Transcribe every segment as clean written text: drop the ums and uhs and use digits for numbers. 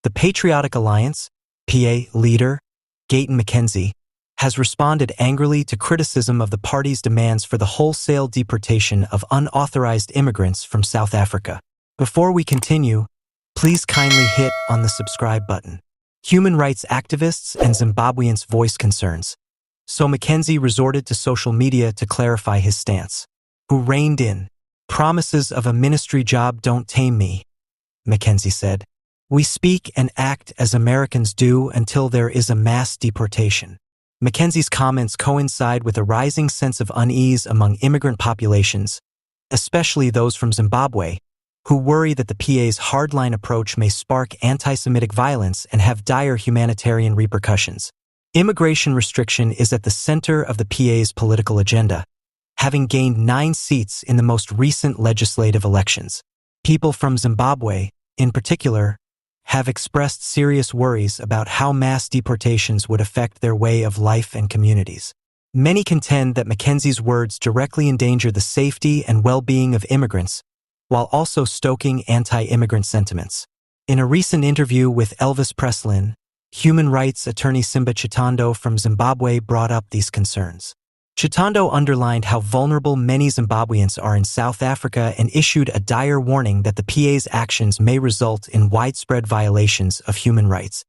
The Patriotic Alliance, PA leader, Gayton McKenzie, has responded angrily to criticism of the party's demands for the wholesale deportation of unauthorized immigrants from South Africa. Before we continue, please kindly hit on the subscribe button. Human rights activists and Zimbabweans voice concerns, so McKenzie resorted to social media to clarify his stance. Who reined in? Promises of a ministry job don't tame me, McKenzie said. We speak and act as Americans do until there is a mass deportation. McKenzie's comments coincide with a rising sense of unease among immigrant populations, especially those from Zimbabwe, who worry that the PA's hardline approach may spark anti-Semitic violence and have dire humanitarian repercussions. Immigration restriction is at the center of the PA's political agenda, having gained 9 seats in the most recent legislative elections. People from Zimbabwe, in particular, have expressed serious worries about how mass deportations would affect their way of life and communities. Many contend that McKenzie's words directly endanger the safety and well-being of immigrants, while also stoking anti-immigrant sentiments. In a recent interview with Elvis Preslin, human rights attorney Simba Chitando from Zimbabwe brought up these concerns. Chitando underlined how vulnerable many Zimbabweans are in South Africa and issued a dire warning that the PA's actions may result in widespread violations of human rights.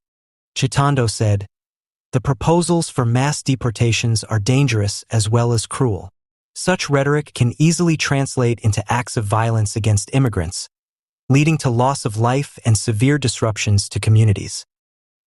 Chitando said, "The proposals for mass deportations are dangerous as well as cruel. Such rhetoric can easily translate into acts of violence against immigrants, leading to loss of life and severe disruptions to communities."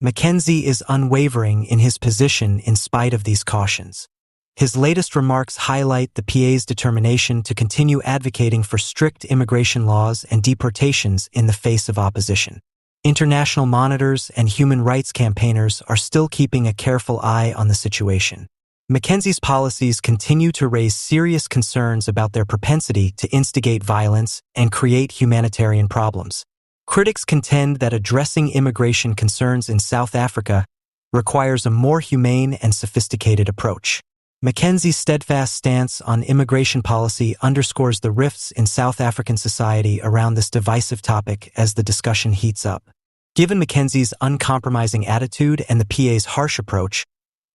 McKenzie is unwavering in his position in spite of these cautions. His latest remarks highlight the PA's determination to continue advocating for strict immigration laws and deportations in the face of opposition. International monitors and human rights campaigners are still keeping a careful eye on the situation. McKenzie's policies continue to raise serious concerns about their propensity to instigate violence and create humanitarian problems. Critics contend that addressing immigration concerns in South Africa requires a more humane and sophisticated approach. McKenzie's steadfast stance on immigration policy underscores the rifts in South African society around this divisive topic as the discussion heats up. Given McKenzie's uncompromising attitude and the PA's harsh approach,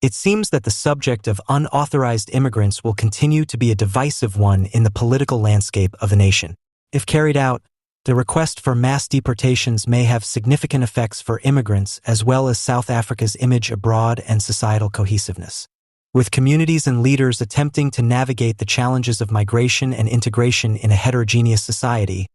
it seems that the subject of unauthorized immigrants will continue to be a divisive one in the political landscape of the nation. If carried out, the request for mass deportations may have significant effects for immigrants as well as South Africa's image abroad and societal cohesiveness. With communities and leaders attempting to navigate the challenges of migration and integration in a heterogeneous society,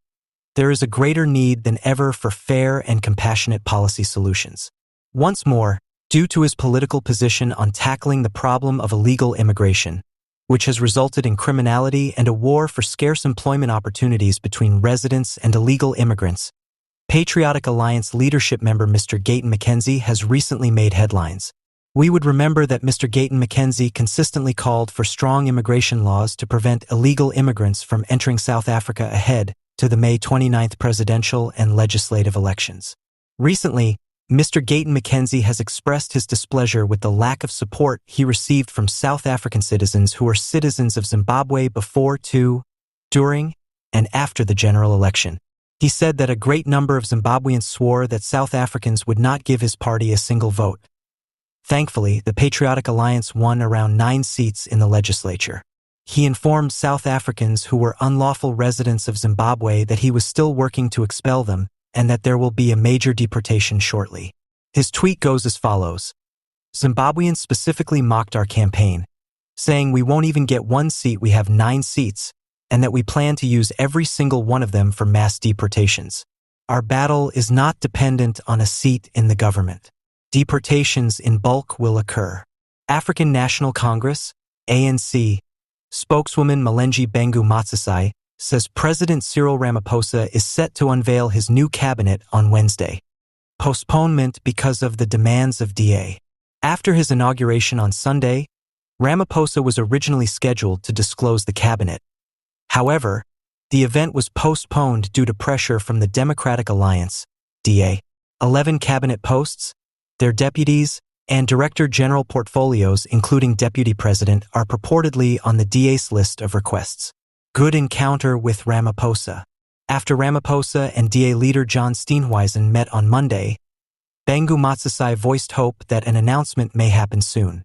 there is a greater need than ever for fair and compassionate policy solutions. Once more, due to his political position on tackling the problem of illegal immigration, which has resulted in criminality and a war for scarce employment opportunities between residents and illegal immigrants, Patriotic Alliance leadership member Mr. Gayton McKenzie has recently made headlines. We would remember that Mr. Gayton McKenzie consistently called for strong immigration laws to prevent illegal immigrants from entering South Africa ahead to the May 29th presidential and legislative elections. Recently, Mr. Gayton McKenzie has expressed his displeasure with the lack of support he received from South African citizens who are citizens of Zimbabwe before, during, and after the general election. He said that a great number of Zimbabweans swore that South Africans would not give his party a single vote. Thankfully, the Patriotic Alliance won around 9 seats in the legislature. He informed South Africans who were unlawful residents of Zimbabwe that he was still working to expel them and that there will be a major deportation shortly. His tweet goes as follows: Zimbabweans specifically mocked our campaign, saying we won't even get 1 seat, we have 9 seats, and that we plan to use every single one of them for mass deportations. Our battle is not dependent on a seat in the government. Deportations in bulk will occur. African National Congress, ANC, spokeswoman Mahlengi Bhengu Motsisi says President Cyril Ramaphosa is set to unveil his new cabinet on Wednesday. Postponement because of the demands of DA. After his inauguration on Sunday, Ramaphosa was originally scheduled to disclose the cabinet. However, the event was postponed due to pressure from the Democratic Alliance, DA. 11 cabinet posts, their deputies, and director general portfolios, including deputy president, are purportedly on the DA's list of requests. Good encounter with Ramaphosa. After Ramaphosa and DA leader John Steenhuisen met on Monday, Bhengu Motsisi voiced hope that an announcement may happen soon.